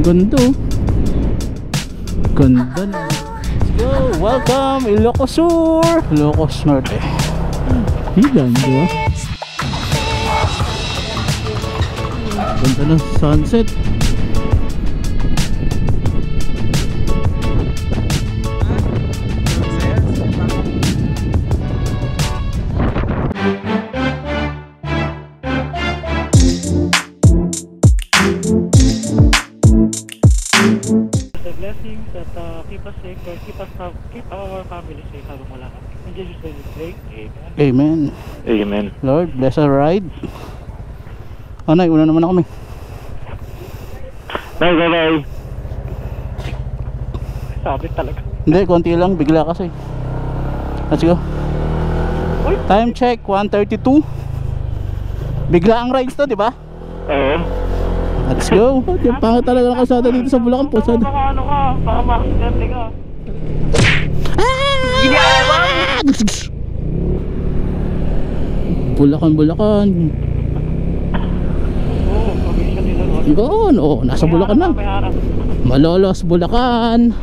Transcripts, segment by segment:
Ganda oh. Ganda na. Let's go! Welcome Ilocos Sur! Ilocos Norte. Higan, di ba? Ganda ng sunset. Blessings that keep us safe or keep our family safe habang wala kami. In Jesus' name we pray. Amen. Amen. Lord, bless our ride. Nay, una naman ako kami. Bye. Sabi talaga. Hindi, konti lang, bigla kasi. Let's go. Uy. Time check, 1:32. Bigla ang rides to, di ba? Oo. Let's go. Yung pangit talaga ng kalsada dito sa Bulacan po. Baka ano ka, baka ma-accidente ka. Bulacan. Oo, provision nila. Yun, oh, nasa Bulacan na. Malolos, Bulacan.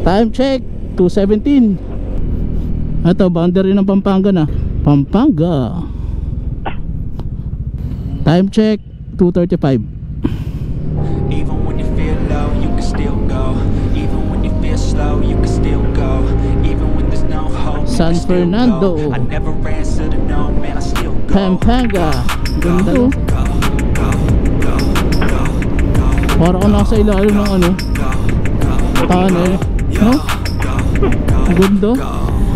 Time check, 2:17. Ito, boundary ng Pampanga na. Pampanga. Time check, 2:35. Even when you feel low, you can still go. Even when you feel slow, you can still go. Even when there's no hope, San you can still Fernando. go. I never answer to no, man, I still go. Pampanga. Ganda oh. Para ko nasa ilalim ng ano. Tunnel. No? Ganda.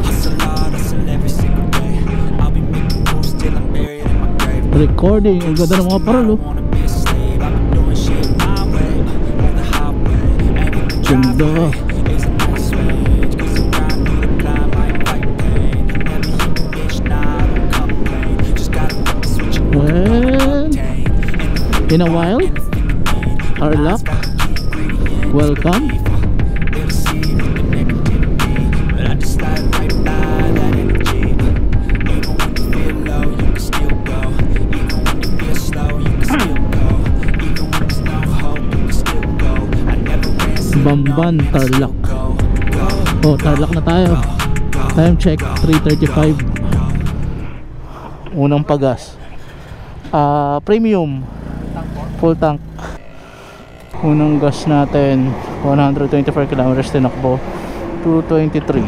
Hustle hard, hustle every single day. I'll be making moves till I'm buried in my grave. Recording. Ang ganda ng mga parol oh. Wanna be a slave, I've been doing shit my way. On the highway, and in the Ganda. driveway. It's a nice range, 'cause I'm riding through the climb, I fight pain. Never hit the bitch, nah, I don't complain. Just gotta put the switch on. Well, in a while, our luck. Welcome. But I just slide right by that energy. Even when you feel low, you can still go. Even when you feel slow, you can still go. Even when there's no hope, you can still go. I never answer to no, Bamban, man, I still Tarlac. go. Oh, Tarlac na tayo. Time check, 3:35. Unang pagas. Premium. Full tank. Unang gas natin, 124 kilometers tinakbo. 223.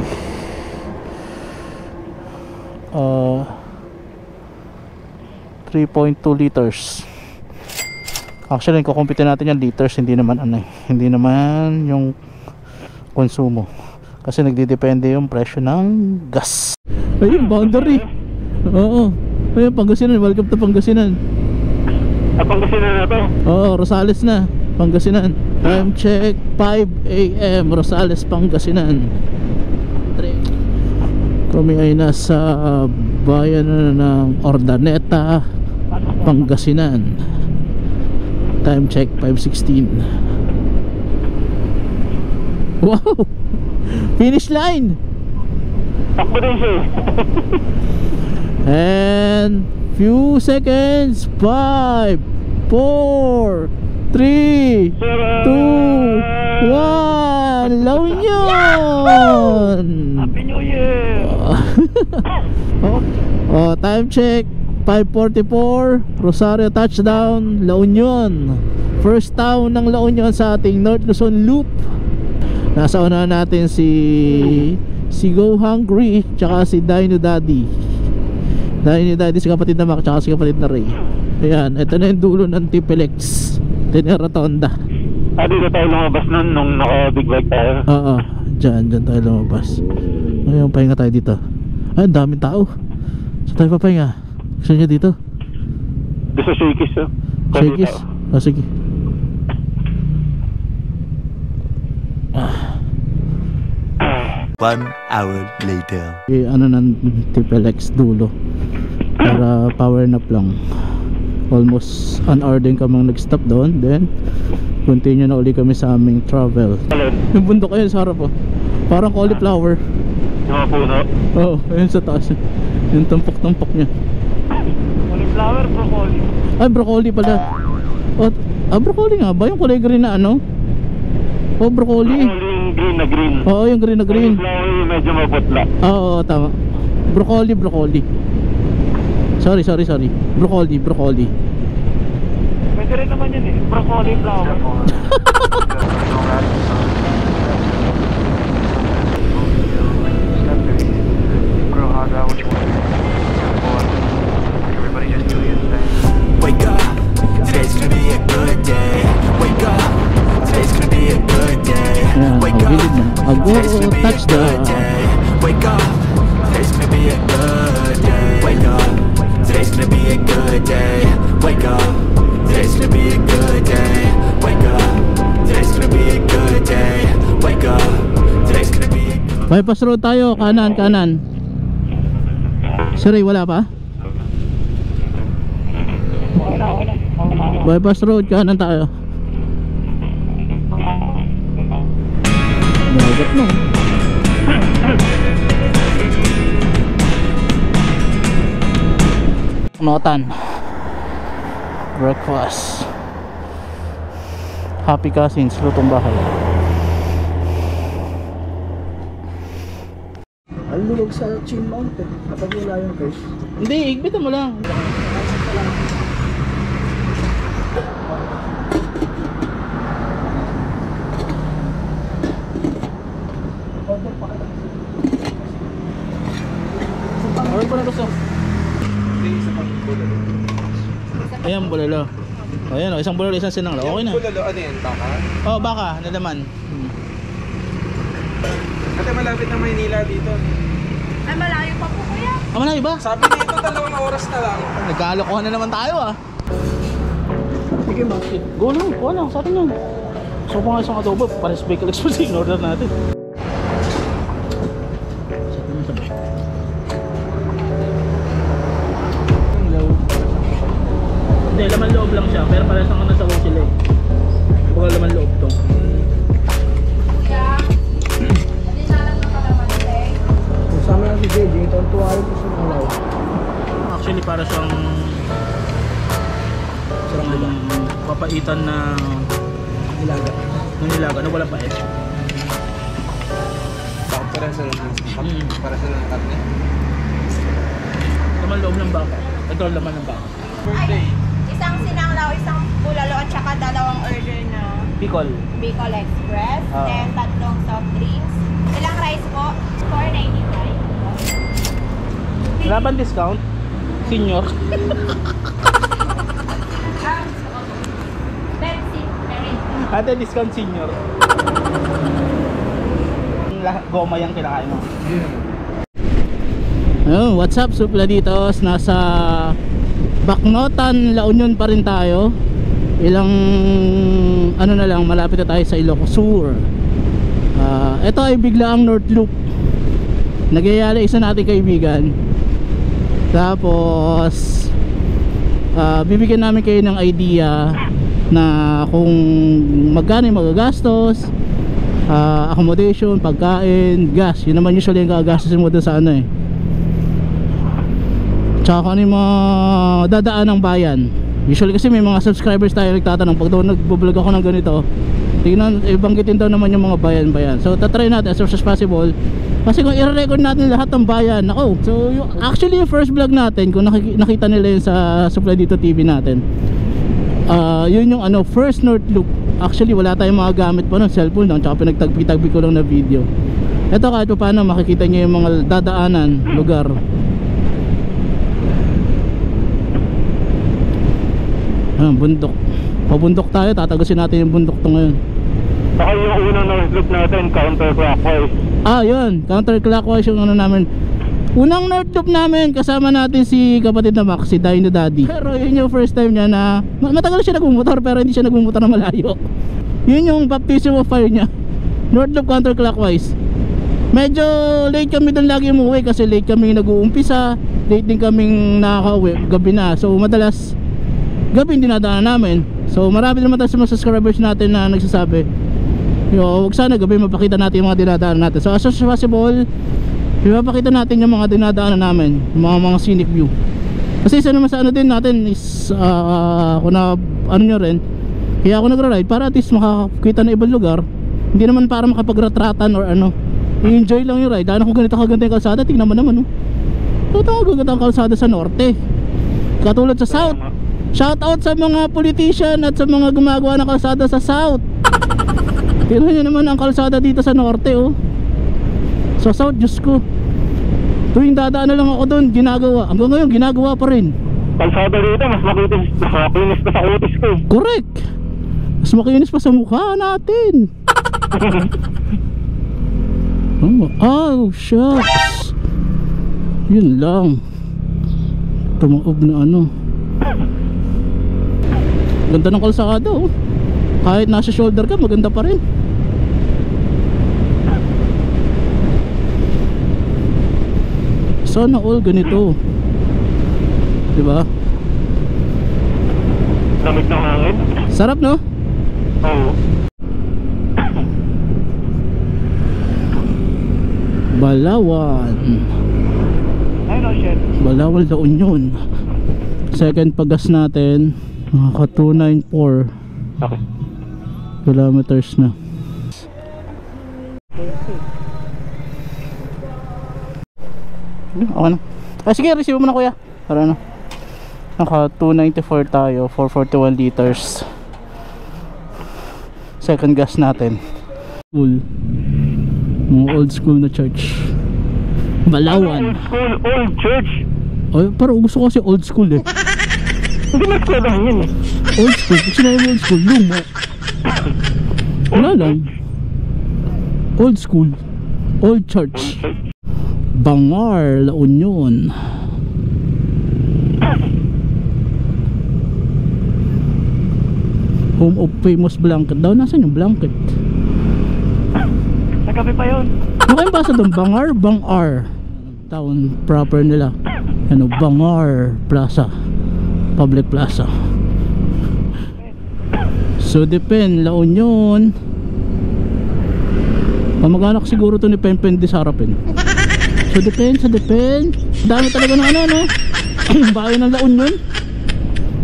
3.2 liters. Actually, kukumpitin natin yung liters, hindi naman ano, hindi naman yung konsumo. Kasi nagdidepende yung presyo ng gas. Ayun, boundary. Oo. Ayun, Pangasinan. Welcome to Pangasinan. Pangasinan na to. Oo, Rosales na. Pangasinan. Time check, 5 AM, Rosales, Pangasinan. Kami ay nasa bayan na ng Ordaneta, Pangasinan. Time check, 5:16. Wow! Finish line! Takbo din siya. And few seconds. 5, 4, 3, 2, 1. La Union. Happy New Year. Oh, time check, 5:44. Rosario touchdown, La Union. First town ng La Union sa ating North Luzon Loop. Nasa unahan natin si Go Hungry tsaka si Dino Daddy. Si kapatid na Mac tsaka si kapatid na Ray. Ayan, ito na yung dulo ng Tipelex Rotonda. Dito tayo lumabas nun nung naka big bike tayo. Oo, dyan tayo lumabas. Ngayon, pahinga tayo dito. Ay, ang daming tao. Saan tayo papahinga? Gusto nyo dito? Doon sa Shakey's. Shakey's? Oh, sige. 1 hour later. Ano ng Tipelex dulo para power nap lang. Almost an hour din kamang nag-stop doon. Then continue na uli kami sa aming travel. Yung bundok ayun sa harap oh. Parang cauliflower. Yung mga puno. Oo, ayun sa taas. Yung tampok-tampok niya. Cauliflower, broccoli. Ay, broccoli pala. Oh, broccoli nga ba? Yung kulay green na ano? Oh, broccoli. Yung green na green. Oo, yung green na green. Yung flower yung medyo maputla. Oo, tama. Broccoli. Sorry. Broccoli. Pwede rin naman yun eh. Broccoli flower. Wake up, today's gonna be a good day. Wake up, today's gonna be a good day. Wake up, today's gonna be a good day. Wake up, today's gonna be a good day. Wake up, today's gonna be a good day. Wake up, today's gonna be a good day. Wake up, today's gonna be a good day. Wake up, today's gonna be a good day. Bypass road tayo, kanan. Si Ray, wala pa? Bypass road, kanan tayo. Dagat mo. Notan. Breakfast. Happy Cousins, lutong bahay. Ang lulog sa Chin Mountain, kapag wala yung curse. Hindi, igbitan mo lang. Ano pa na gusto? Ayan, bulalo. Ayan, isang bulalo, isang sinangla. Okay na. Bulalo, ano yan? Baka? Oh, baka, nalaman. Ate, malapit na Maynila dito. Ay, malayo pa po kuya. Ah, malayo ba? Sabi dito, 2 oras na lang. Nagkalokohan na naman tayo ah. Sige ma. Go lang, kuha lang, sa atin yan. So pa nga isang adobo, pares bacon express in order natin. Hindi, laman loob lang siya, pero pares ang nasa wall sila eh. Baka laman loob to. Kuya, hindi na lang nakalaman Kasama na si JJ, ito ang tuwa yung gusto ng alaw. Actually para siyang papaitan na Nilaga. nilaga na walang pait. Bakit para sa para sa ng karne? Laman loob ng baka. Ito ang laman ng baka. Birthday. Isang sinanglaw, isang bulalo at saka 2 order na Bicol. Bicol Express. Ah. Then 3 soft drinks. Ilang rice po? 4.95. Wala bang discount? Senior. Pepsi, meron. Ate, discount senior. Goma yung kinakain mo. Oh, what's up, Supladitos? Nasa Bacnotan, La Union pa rin tayo. Ilang ano na lang, malapit na tayo sa Ilocos Sur. Ito ay biglaang North Loop. Nagyayari isa nating kaibigan. Tapos bibigyan namin kayo ng idea na kung magkano yung magagastos, accommodation, pagkain, gas. Yun naman usually yung gagastusin mo doon sa ano eh. Tsaka kung ano yung mga dadaan ng bayan. Usually kasi may mga subscribers tayo nagtatanong pag doon nagbo-vlog ako ng ganito, tingnan, ibanggitin daw naman yung mga bayan-bayan. So tatry natin as much as possible. Kasi kung i-record natin lahat ng bayan, ako. So actually yung first vlog natin, kung nakita nila yun sa Supply Dito TV natin, yun yung ano, first North Loop. Actually wala tayong mga gamit pa nun, cellphone lang, tsaka pinagtagpi-tagpi ko lang na video. Ito kahit pa paano makikita nyo yung mga dadaanan, lugar. Bundok. Pabundok tayo, tatagusin natin yung bundok to ngayon. Saka yung unang North Loop natin, counterclockwise. Yun, counterclockwise yung ano namin. Unang North Loop namin, kasama natin si kapatid na Max, si Dino Daddy. Pero yun yung first time niya na matagal siya nagmumotor, pero hindi siya nagmumotor na malayo. Yun yung baptism of fire niya. North Loop counterclockwise. Medyo late kami doon lagi umuwi kasi late kami nag-uumpisa, late din kaming nakaka-uwi, gabi na. So madalas gabi hindi nadaanan namin. So marami naman tayo sa mga subscribers natin na nagsasabi, wag sana gabi mapakita natin yung mga dinadaanan natin. So as much as possible, ipapakita natin yung mga dinadaanan namin, yung mga scenic view. Kasi isa naman sa ano din natin is kung na ano nyo rin, kaya ako nagra-ride para at least makakita ng ibang lugar. Hindi naman para makapag-retratan or ano, i-enjoy lang yung ride. Ano kung ganito kaganda yung kalsada, tingnan mo naman ito kaganda ang kalsada sa norte, katulad sa south. Shout out sa mga politician at sa mga gumagawa ng kalsada sa south. Tingnan nyo naman ang kalsada dito sa norte sa south, Diyos ko. Tuwing dadaan na lang ako doon, ginagawa. Hanggang ngayon, ginagawa pa rin. Kalsada dito, mas makinis pa sa utis ko. Correct. Mas makinis pa sa mukha natin. Oh, shucks. Yun lang. Tumaob na ano. Ganda ng kalsada kahit nasa shoulder ka, maganda pa rin. Sana all ganito, diba? Lamig ng hangin. Sarap, no? Oo. Balawan. Ay no, shit. Balawan, La Union. Second pagas natin, nakaka 294 Okay. kilometers na. Okay na. Sige, receive mo na kuya. Para na. Naka 294 tayo, 441 liters. Second gas natin. School. Mga old school na church. Balawan. Old church. Ay, parang gusto ko kasi old school eh. Hindi na school lang yun Old school, kung sinabi mo old school, luma. Wala lang. Old school. Old church. Bangar, La Union. Home of famous blanket daw. Nasaan yung blanket? Nagkape pa yun. Ano kayong basa doon? Bangar? Bangar town proper nila. Ano? Bangar Plaza, Public Plaza. So Depen, La Union. Pamag-anak siguro to ni Pempen di Sarapin. So Depen. Dami talaga ng ano, no? Bayan ng La Union.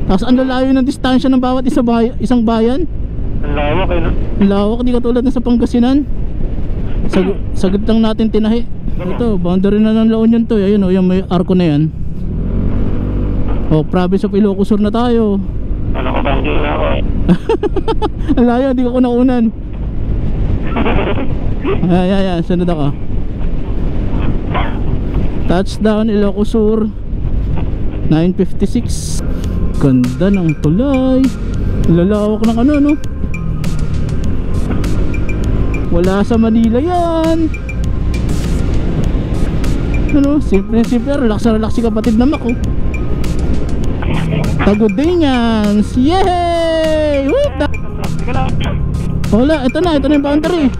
Tapos ang lalayo ng distansya ng bawat isang bayan. Ang lawak eh, no? Ang lawak, di katulad na sa Pangasinan. Sagad lang natin tinahi. Ito, boundary na ng La Union to. Ayun yung may arko na yan. Province of Ilocos Sur na tayo. Ano ko ba, hindi na ako eh. Ang layo, di ko naunan. Ayan, sunod ako. Touchdown Ilocos Sur 9:56. Ganda ng tulay. Lalawak ng ano, no? Wala sa Manila yan. Ano, simple, relax si kapatid na Mac, Tagudinians. Yay! Whoop! Wala, ito na yung boundary.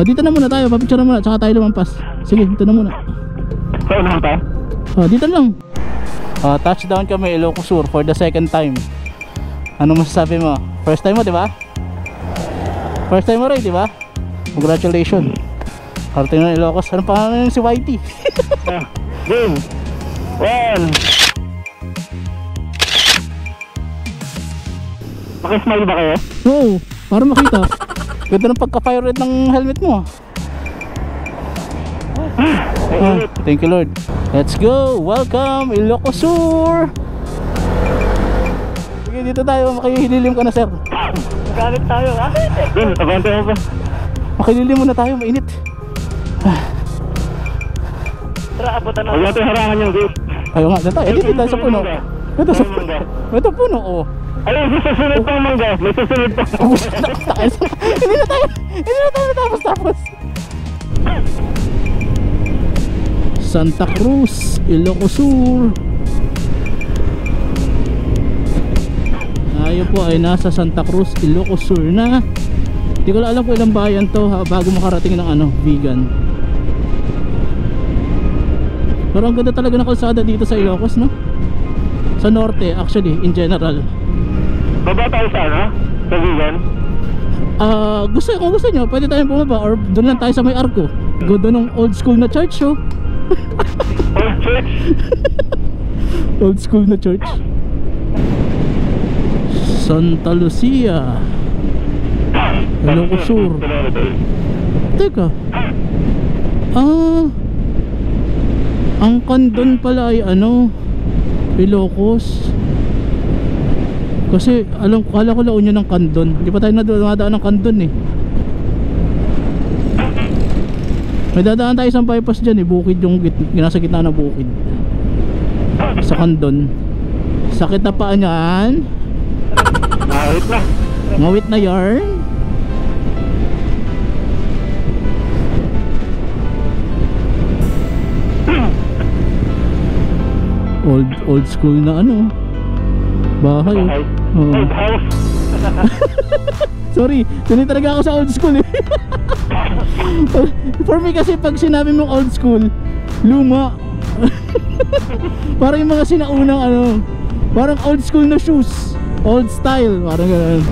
Dito na muna tayo, papicture na muna, tsaka tayo lumampas. Sige, dito na muna. Saan naman tayo? Dito lang. Touchdown kami Ilocos Sur for the second time. Ano masasabi mo? First time mo, di ba? First time mo rin, di ba? Congratulations. Harating ng Ilocos. Anong pangalan si Whitey? Game 1. Makismile ba kayo? Oo, para makita. Ganda ng pagka-fire rate ng helmet mo. Thank you Lord. Let's go. Welcome Ilocos Sur. Sige, dito tayo. Makihililim ka na, sir. Magalit tayo, ha? Game, abante mo pa. Makihililim muna tayo, mainit. Tara, abutan na. Huwag natin harangan yung gate. Ayaw nga, dito tayo. Dito tayo sa puno. Ito puno, Ay, may susunod pang mangga. May susunod pang Hindi na tayo tapos. Santa Cruz, Ilocos Sur. Tayo po ay nasa Santa Cruz, Ilocos Sur na. Hindi ko alam kung ilang bayan to bago makarating ng vegan. Pero ang ganda talaga ng kalsada dito sa Ilocos, no? Sa norte actually, in general. Baba tayo sa ano? Sa vegan? Kung gusto nyo, pwede tayong bumaba or doon lang tayo sa may arko. Ganda ng old school na church, Old church? Old school na church. Santa Lucia, Ilocos Sur. Teka, ang Candon pala ay ano, Ilocos. Kasi kala ko La Union ng Candon. Hindi pa tayo nadaan ng Candon eh. May dadaan tayo sa bypass dyan eh. Bukid yung nasa gitna ng bukid sa Candon. Sakit na paa nyan. Mawit na. Mawit na yarn. Old school na ano, bahay. Oh. Old house. Sorry, tuloy talaga ako sa old school eh. For me kasi pag sinabi mong old school, luma. Parang yung mga sinaunang ano, parang old school na shoes, old style, parang gano'n.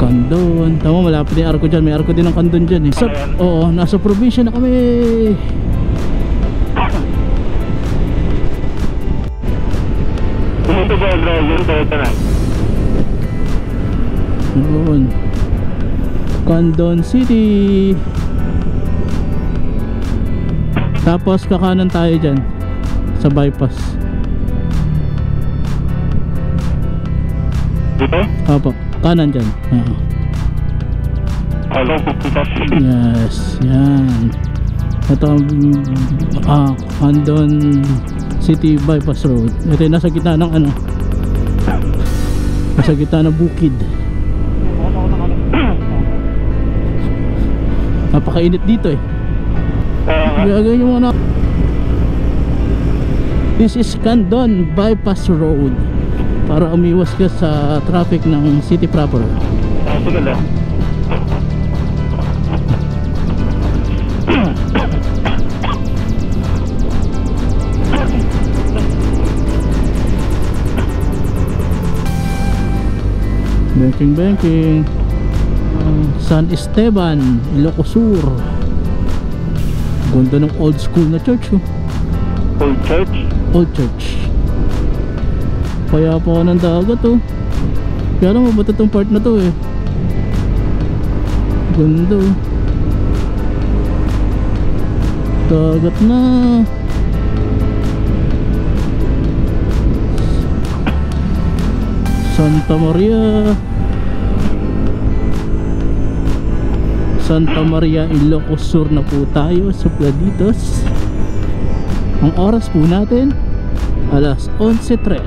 Candon, tama, malapit yung arko dyan. May arko din ng Candon dyan eh. Oo, nasa probinsya na kami. Pumunta ba ang driver? Toyota na. Noon, Candon City. Tapos kakanan tayo dyan sa bypass. Dito? Opo, kanan dyan. Hello, pupuntas. Yes, yan. Ito ang Candon City Bypass Road. Ito yung nasa gitna ng ano, nasa gitna ng bukid. Napakainit dito eh. Gagawin yung mga This is Candon Bypass Road para umiwas ka sa traffic ng city proper. Sige lang. Banking San Esteban, Ilocos Sur. Ganda ng old school na church oh. Old church? Old church. Kaya pa ako ng dagat oh. Kaya lang mabato tong part na to eh. Ganda oh. Dagat na. Santa Maria, Santa Maria, Ilocos Sur na po tayo sa Pladitos. Ang oras po natin alas 11:03.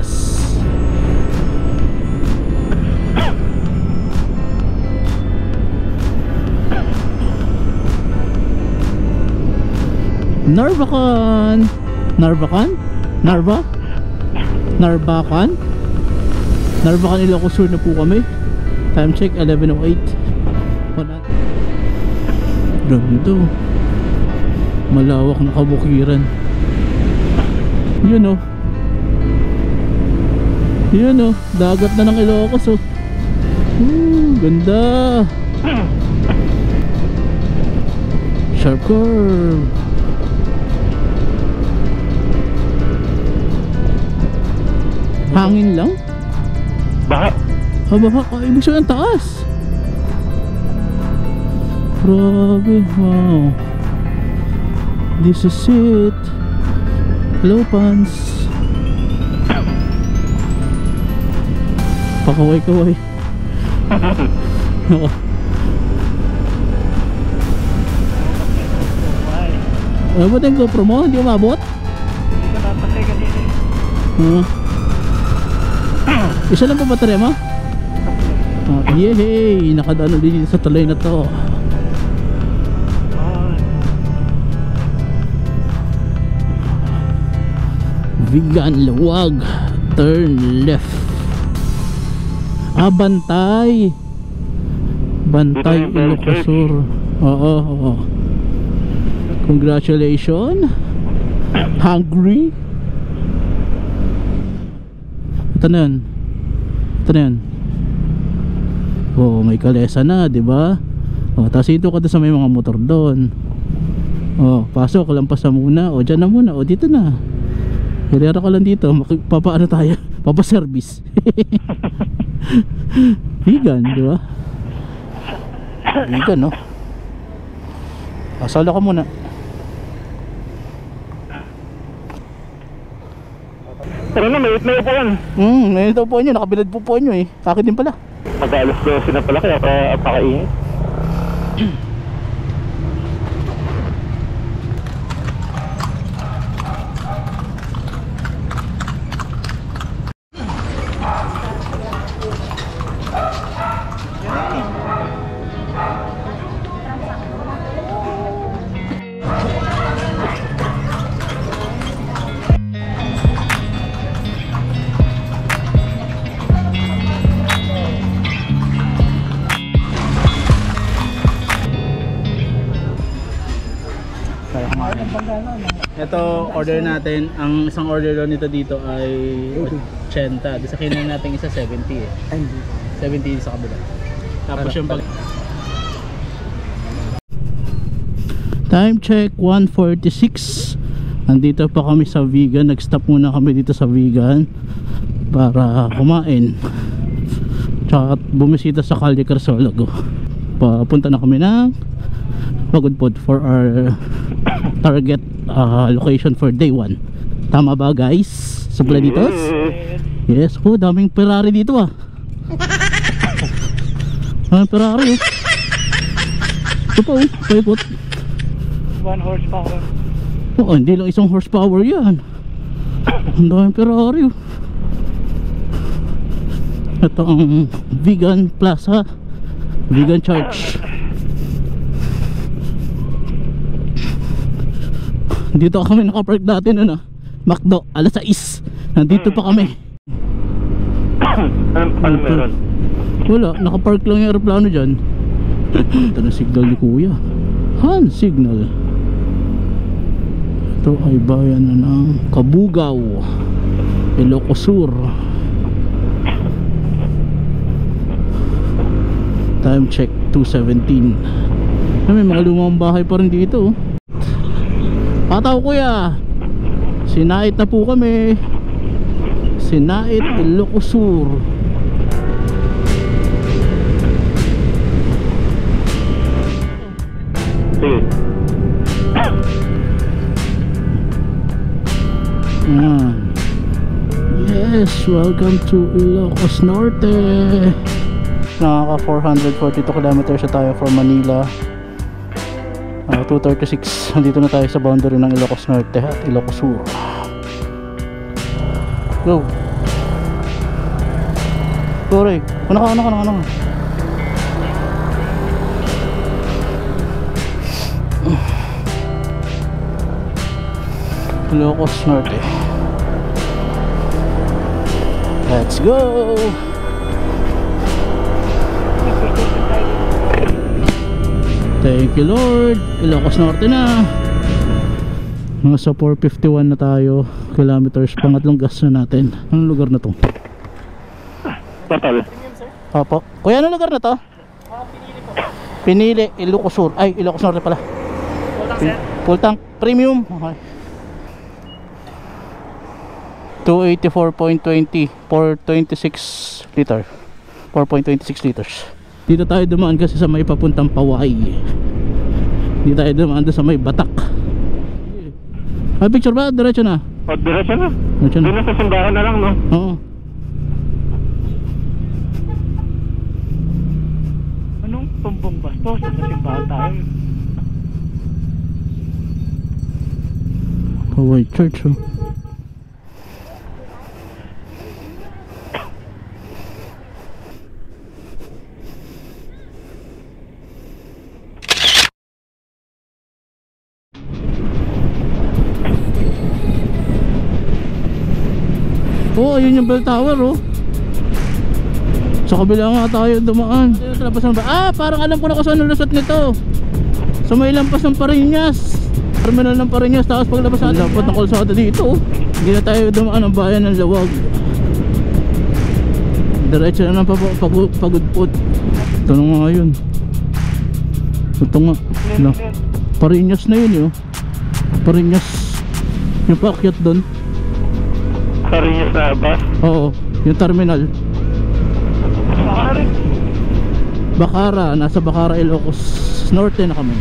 Narvacan, Narvacan, Ilocos Sur na po kami. Time check 11:08. Ganda. Malawak na kabukiran. Yun oh. Yun oh, dagat na ng Ilocos oh. Ganda. Sharp curve. Hangin lang? Baha. Baha. Ibig sabihin taas. Grabe. Wow. This is it. Hello pants. Pakaway-kaway. Ano ba yung GoPro mo? Hindi umabot? Hindi ko napasay kanina. Isa lang pa baterya mo? Yehey! Nakadaan ulit dito sa tuloy na to. Vigan Luwag. Turn left. Bantay. Bantay Ilocos Sur. Oo. Congratulations. Hungry. Ito na yan. Oh, may kalesa na, 'di ba? Oh, tapos ito ka doon sa may mga motor doon. Oh, pasok, lampas na muna. O, dyan na muna. O, dito na. Hilera ka lang dito, papaano tayo? Papaservice. Vegan, di ba? Vegan, no? Asala ka muna. Pero na, may upuan. May upuan nyo, nakabilad po upuan nyo eh. Akin din pala. Mag-alas 12 na pala, kaya pakaingit. Ito order natin, ang isang order doon nito dito ay 80. Di sa kinain natin isa 70 eh. 70 sa kabila. Tapos yung pag time check 1:46. Nandito pa kami sa Vegan. Nag-stop muna kami dito sa Vegan para kumain. Tsaka bumisita sa Calle Crisologo. Papunta na kami ng Pagudpod for our target location for day 1. Tama ba guys? Supladitos? Yes. Oh, daming Ferrari dito ah. Ferrari. Ito pa oh, paikot. 1 horsepower. Oo, hindi lang isang horsepower yan. Ang daming Ferrari oh. Ito ang Vegan Plaza, Vegan Church. Dito kami nakapark dati noon ah. McDo, alas 6. Nandito pa kami. Ano meron? Wala, nakapark lang yung aeroplano dyan. Ito na signal ni kuya. Han signal. Ito ay bayan na ng Kabugao, Ilocos Sur. Time check 2:17. May mga lumang bahay pa rin dito oh. Pataw kuya, Sinait na po kami. Sinait, Ilocos Sur. Yes, welcome to Ilocos Norte. Nakaka 442 kilometers na tayo from Manila. 2:36. Nandito na tayo sa boundary ng Ilocos Norte at Ilocos Sur. Go. Sorry. Ano ka? Ilocos Norte. Let's go. Thank you Lord. Ilocos Norte na. Nasa 451 na tayo kilometers. Pangatlong gas na natin. Anong lugar na to? Total. Opo. Kuya, anong lugar na to? Pinili, Ilocos Sur. Ay, Ilocos Norte pala. Full tank premium. Okay. 284.20 for 26 liter. 4.26 liters. Dito tayo dumaan kasi sa may papuntang Pawai. Dito tayo dumaan doon sa may Batak. Ay, picture ba? Diretso na? O, diretso na. Diretso na. Doon na sa simbahan na lang, no? Oo. Anong tumbong bastos? Sa simbahan tayo. Pawai Church, oh. Oh, ayun yung bell tower oh. Sa kabila nga tayo dumaan. Parang alam ko na kung saan lusot nito. Sa may lampas ng Pariñas. Terminal ng Pariñas. Tapos paglabas natin dapat ng kalsada dito oh. Hindi na tayo dumaan ng bayan ng Lawag. Diretso na ng Pagudpod. Ito na nga yun. Ito nga na. Pariñas na yun yun. Pariñas. Yung paakyat doon. Carino sa bus. Oo, yung terminal. Baka rin. Bacara, nasa Bacara, Ilocos Norte na kami.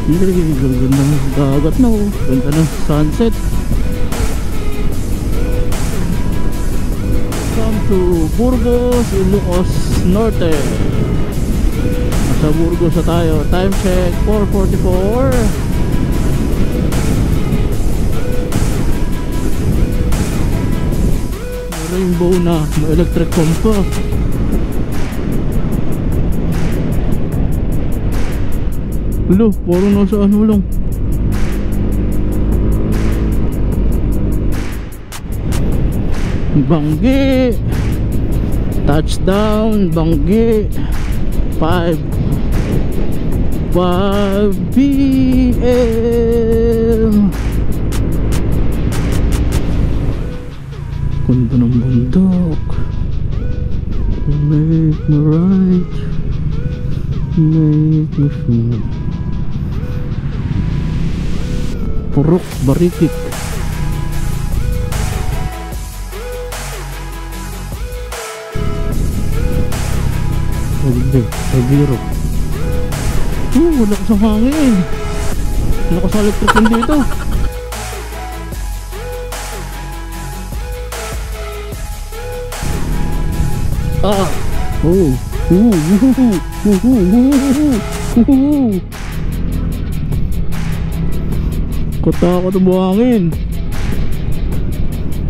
Ganda ng dagat na oh. Ganda ng sunset. Come to Burgos, Ilocos Norte. Nasa Burgos na tayo. Time check 4:44. May rainbow na, may electric pump pa. Ulo, puro nasa ano lang. Banggi. Touchdown, Banggi. 5 p.m. Ganda ng bundok. Make me right, make me feel. Purok Barikik. Biro. Lakas ang hangin. Lakas ang electric din dito. Katakot ang buhangin.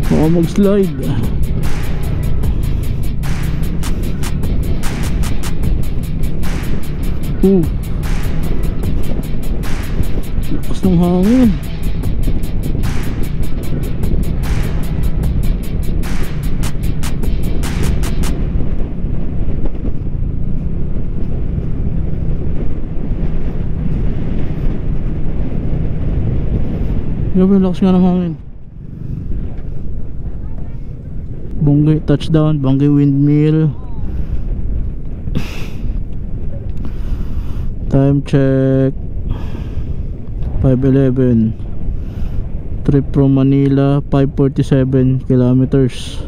Baka mag-slide. Lakas ng hangin. Grabe, lakas nga ng hangin. Banggi touchdown, Banggi windmill. Time check 5:11. Trip from Manila 547 kilometers.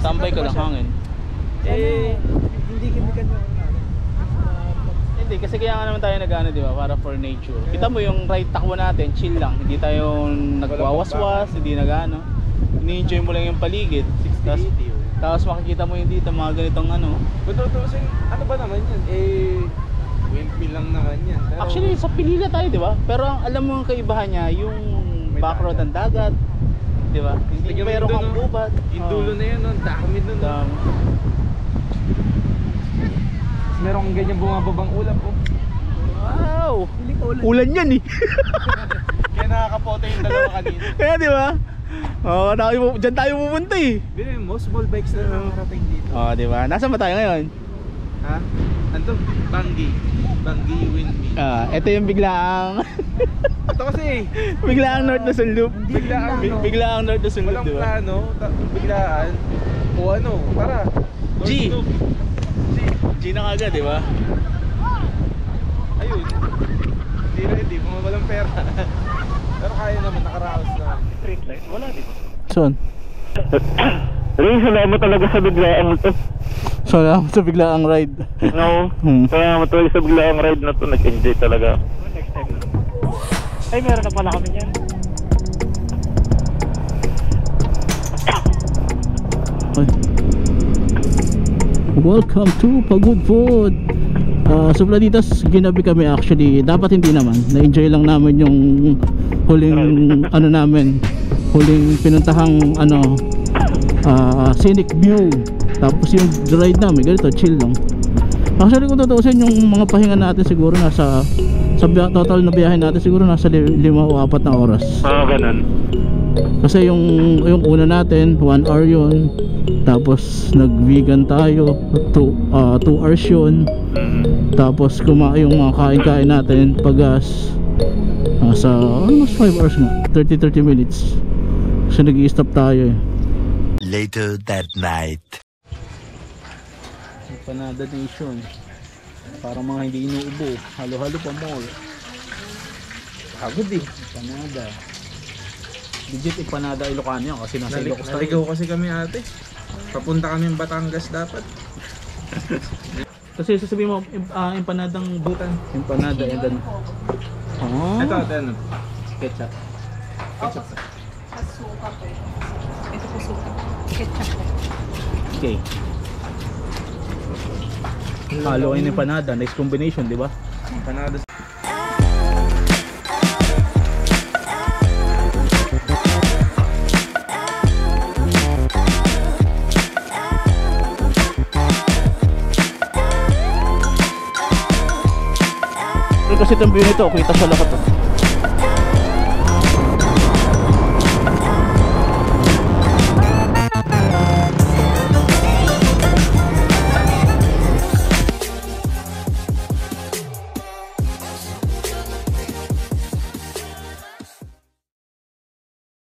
Tambay ka lang hangin. Hindi kimikan yung Hindi, kasi kaya nga naman tayo nag-ano, di ba? Para for nature. Kita mo yung ride takbo natin, chill lang. Hindi tayo nagwawaswas, hindi nag-ano. Ini-enjoy mo lang yung paligid. Tapos makikita mo yung dito, mga ganitong ano. Kung tutusin, ano ba naman yan? Windmill lang naman yan. Pero actually, sa Pilila tayo, di ba? Pero ang alam mo ang kaibahan niya, yung backroad ng dagat. Di ba? Hindi meron kang gubat. Yung dulo na yun, ang dami nun. Meron kang ganyan bumababang ulap po. Wow! Ulan yan eh. Kaya nakakapote yung dalawa kanina. Kaya di ba? Oo, dyan tayo pupunta eh. Bilhin mo, small bikes na lang marating dito. Oo, diba? Nasaan ba tayo ngayon? Ha? Ano? Bangi. Bangi Windmill. Ito yung biglaang Ito kasi biglaang North Luzon Loop. Biglaang North Luzon Loop, walang diba? plano, biglaan. O ano, para. G. North Loop. G na kagad, diba? Ayun. Hindi ready, mga walang pera. Pero kaya naman, nakaraos na. Street light, wala di ba? Son. Rin, salamat talaga sa biglaang to. Salamat sa biglaang ride. No, salamat talaga sa biglaang ride na to. Nag-enjoy talaga. Next time na. Ay, meron na pala kami yan. Welcome to Pagod Food. Sa Planitas, ginabi kami actually. Dapat hindi naman. Na-enjoy lang namin yung huling ano namin. Huling pinuntahang ano scenic view. Tapos yung ride namin ganito, chill lang. Actually kung tutuusin yung mga pahinga natin siguro nasa total na biyahe natin siguro nasa 5 o 4 na oras. Ganun. Kasi yung una natin 1 hour yun. Tapos nag-vegan tayo 2 hours yun. Tapos yung mga kain-kain natin pagas sa almost 5 hours nga, 30 minutes. Kasi nag-i-stop tayo eh. Later that night. Empanada Nation. Parang mga hindi inuubo. Halo-halo pa mall. Pagod eh. Empanada. Legit empanada Ilocano yan kasi nasa Ilocos tayo. Naligaw kasi kami ate. Papunta kami ng Batangas dapat. Kasi sasabihin mo empanadang butan. Empanada and then Ito, ano? ketchup. Ketchup. Suka po. Ito po suka. Ketchup po. Okay. Halo ay empanada, nice combination, di ba? Panado. Kasi itong view nito, kita sa lahat.